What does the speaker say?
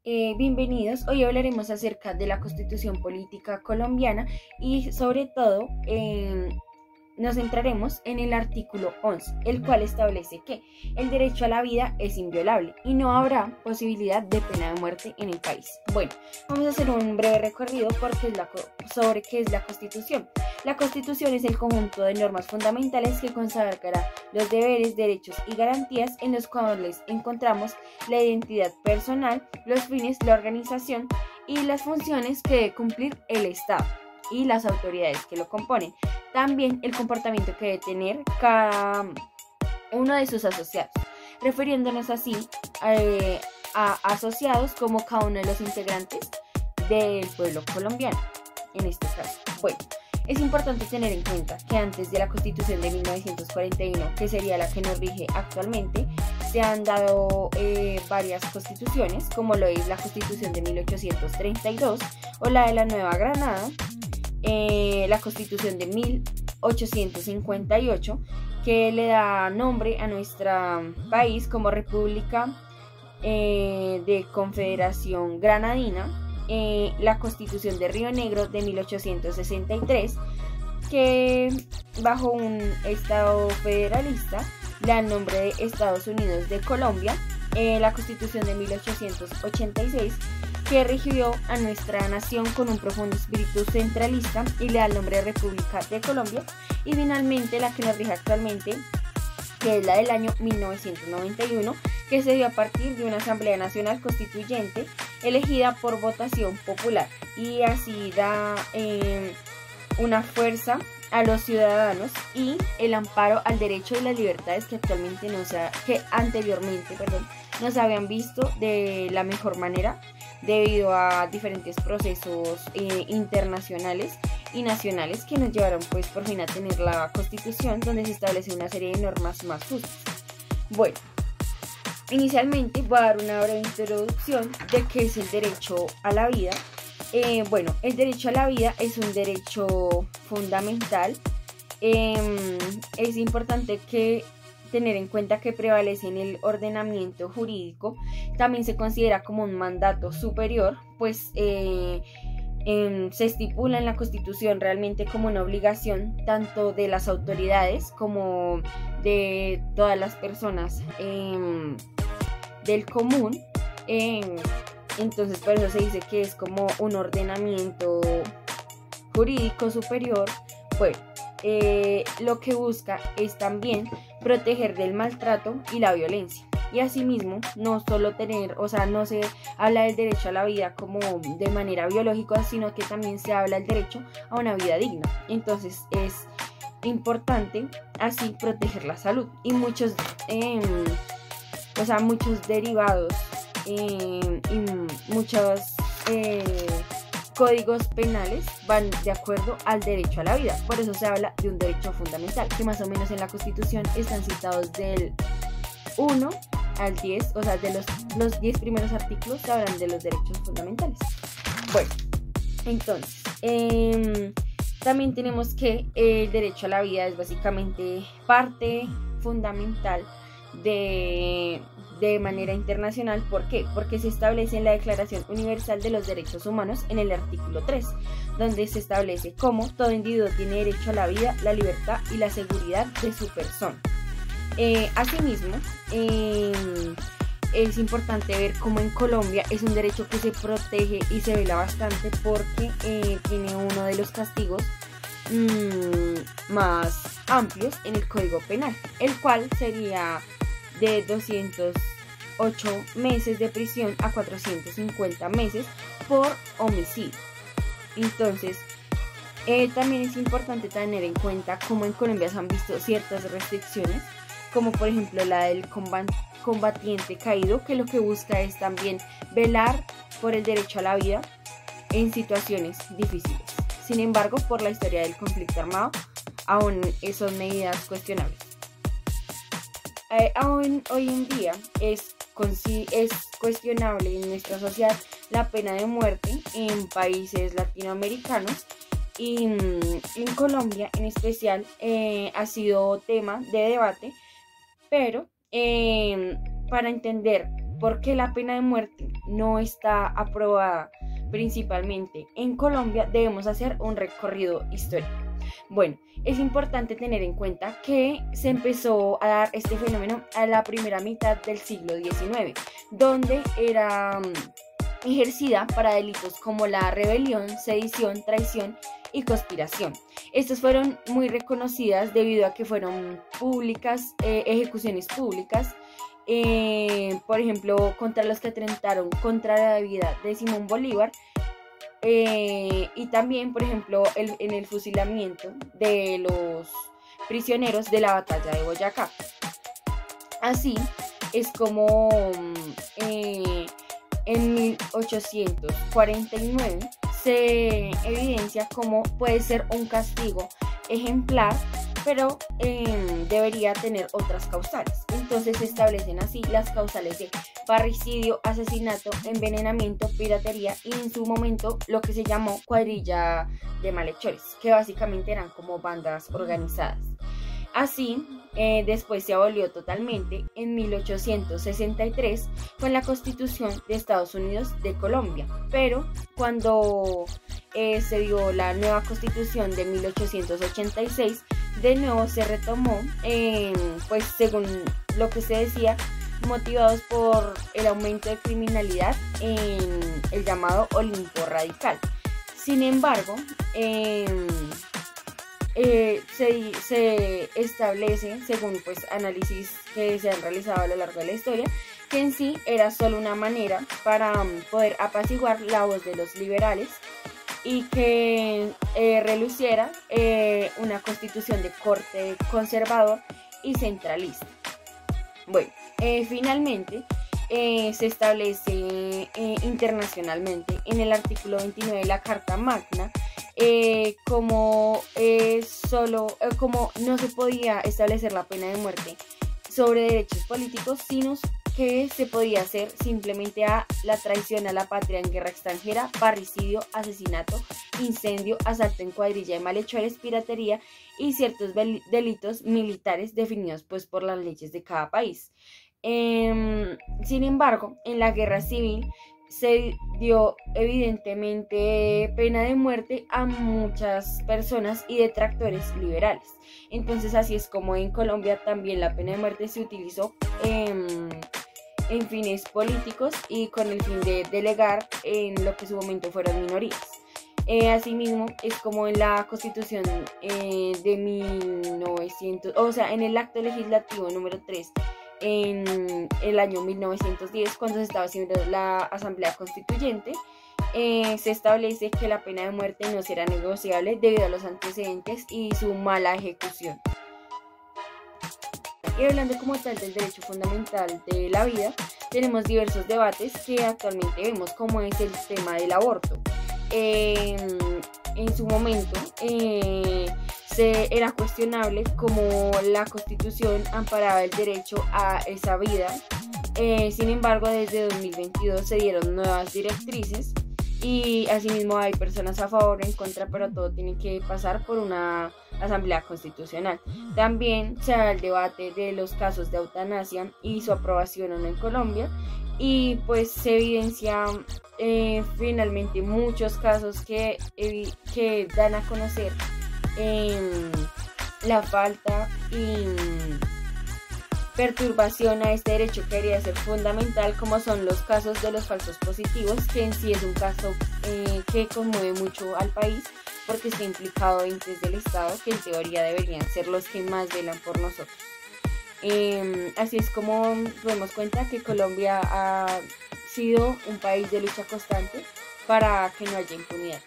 Bienvenidos. Hoy hablaremos acerca de la Constitución Política Colombiana y sobre todo nos centraremos en el artículo 11, el cual establece que el derecho a la vida es inviolable y no habrá posibilidad de pena de muerte en el país. Bueno, vamos a hacer un breve recorrido sobre qué es la Constitución. La Constitución es el conjunto de normas fundamentales que consagrará los deberes, derechos y garantías en los cuales encontramos la identidad personal, los fines, la organización y las funciones que debe cumplir el Estado y las autoridades que lo componen. También el comportamiento que debe tener cada uno de sus asociados, refiriéndonos así a asociados como cada uno de los integrantes del pueblo colombiano, en este caso. Bueno, es importante tener en cuenta que antes de la Constitución de 1941, que sería la que nos rige actualmente, se han dado varias constituciones, como lo es la Constitución de 1832 o la de la Nueva Granada, la Constitución de 1858, que le da nombre a nuestro país como República de Confederación Granadina, la Constitución de Río Negro de 1863, que bajo un Estado federalista le da el nombre de Estados Unidos de Colombia, la Constitución de 1886, que rigió a nuestra nación con un profundo espíritu centralista y le da el nombre de República de Colombia, y finalmente la que nos rige actualmente, que es la del año 1991, que se dio a partir de una Asamblea Nacional Constituyente elegida por votación popular, y así da una fuerza a los ciudadanos y el amparo al derecho y las libertades que anteriormente no se habían visto de la mejor manera debido a diferentes procesos internacionales y nacionales que nos llevaron pues por fin a tener la Constitución, donde se establece una serie de normas más justas. Bueno, inicialmente voy a dar una breve introducción de qué es el derecho a la vida. Bueno, el derecho a la vida es un derecho fundamental. Es importante tener en cuenta que prevalece en el ordenamiento jurídico. También se considera como un mandato superior, pues se estipula en la Constitución realmente como una obligación tanto de las autoridades como de todas las personas del común. Entonces por eso se dice que es como un ordenamiento jurídico superior. Bueno, lo que busca es también proteger del maltrato y la violencia. Y asimismo, no solo no se habla del derecho a la vida como de manera biológica, sino que también se habla del derecho a una vida digna. Entonces es importante así proteger la salud. Y muchos derivados y muchos códigos penales van de acuerdo al derecho a la vida. Por eso se habla de un derecho fundamental, que más o menos en la Constitución están citados del 1 al 10, o sea, de los 10 primeros artículos se hablan de los derechos fundamentales. Bueno, entonces, también tenemos que el derecho a la vida es básicamente parte fundamental de manera internacional. ¿Por qué? Porque se establece en la Declaración Universal de los Derechos Humanos en el artículo 3, donde se establece cómo todo individuo tiene derecho a la vida, la libertad y la seguridad de su persona. Asimismo, es importante ver cómo en Colombia es un derecho que se protege y se vela bastante, porque tiene uno de los castigos más amplios en el Código Penal, el cual sería de 208 meses de prisión a 450 meses por homicidio. Entonces, también es importante tener en cuenta cómo en Colombia se han visto ciertas restricciones, como por ejemplo la del combatiente caído, que lo que busca es también velar por el derecho a la vida en situaciones difíciles. Sin embargo, por la historia del conflicto armado, aún son medidas cuestionables. Hoy en día es cuestionable en nuestra sociedad la pena de muerte en países latinoamericanos, y en Colombia en especial ha sido tema de debate, pero para entender por qué la pena de muerte no está aprobada principalmente en Colombia, debemos hacer un recorrido histórico. Bueno, es importante tener en cuenta que se empezó a dar este fenómeno a la primera mitad del siglo XIX, donde era ejercida para delitos como la rebelión, sedición, traición y conspiración. Estas fueron muy reconocidas debido a que fueron públicas, ejecuciones públicas, por ejemplo, contra los que atentaron contra la vida de Simón Bolívar, y también, por ejemplo, en el fusilamiento de los prisioneros de la batalla de Boyacá. Así es como en 1849 se evidencia cómo puede ser un castigo ejemplar, pero debería tener otras causales. Entonces se establecen así las causales de parricidio, asesinato, envenenamiento, piratería y en su momento lo que se llamó cuadrilla de malhechores, que básicamente eran como bandas organizadas. Así, después se abolió totalmente en 1863 con la Constitución de Estados Unidos de Colombia, pero cuando se dio la nueva Constitución de 1886, de nuevo se retomó, pues según lo que se decía, motivados por el aumento de criminalidad en el llamado Olimpo Radical. Sin embargo, se establece, según pues análisis que se han realizado a lo largo de la historia, que en sí era solo una manera para poder apaciguar la voz de los liberales y que reluciera una constitución de corte conservador y centralista. Bueno, finalmente se establece internacionalmente en el artículo 29 de la Carta Magna como no se podía establecer la pena de muerte sobre derechos políticos, sino que se podía hacer simplemente a la traición a la patria en guerra extranjera, parricidio, asesinato, incendio, asalto en cuadrilla de malhechores, piratería y ciertos delitos militares definidos pues por las leyes de cada país. Sin embargo, en la guerra civil se dio evidentemente pena de muerte a muchas personas y detractores liberales. Entonces así es como en Colombia también la pena de muerte se utilizó en fines políticos y con el fin de delegar en lo que en su momento fueron minorías. Asimismo es como en la Constitución de 1900, o sea, en el acto legislativo número 3 en el año 1910, cuando se estaba haciendo la Asamblea Constituyente, se establece que la pena de muerte no será negociable debido a los antecedentes y su mala ejecución. Y hablando como tal del derecho fundamental de la vida, tenemos diversos debates que actualmente vemos, como es el tema del aborto. En su momento era cuestionable cómo la Constitución amparaba el derecho a esa vida. Sin embargo, desde 2022 se dieron nuevas directrices y asimismo hay personas a favor o en contra, pero todo tiene que pasar por una asamblea constitucional. También se da el debate de los casos de eutanasia y su aprobación o no en Colombia, y pues se evidencia finalmente muchos casos que dan a conocer la falta y perturbación a este derecho que debería ser fundamental, como son los casos de los falsos positivos, que en sí es un caso que conmueve mucho al país porque está implicado entes del Estado que en teoría deberían ser los que más velan por nosotros. Así es como nos damos cuenta que Colombia ha sido un país de lucha constante para que no haya impunidad.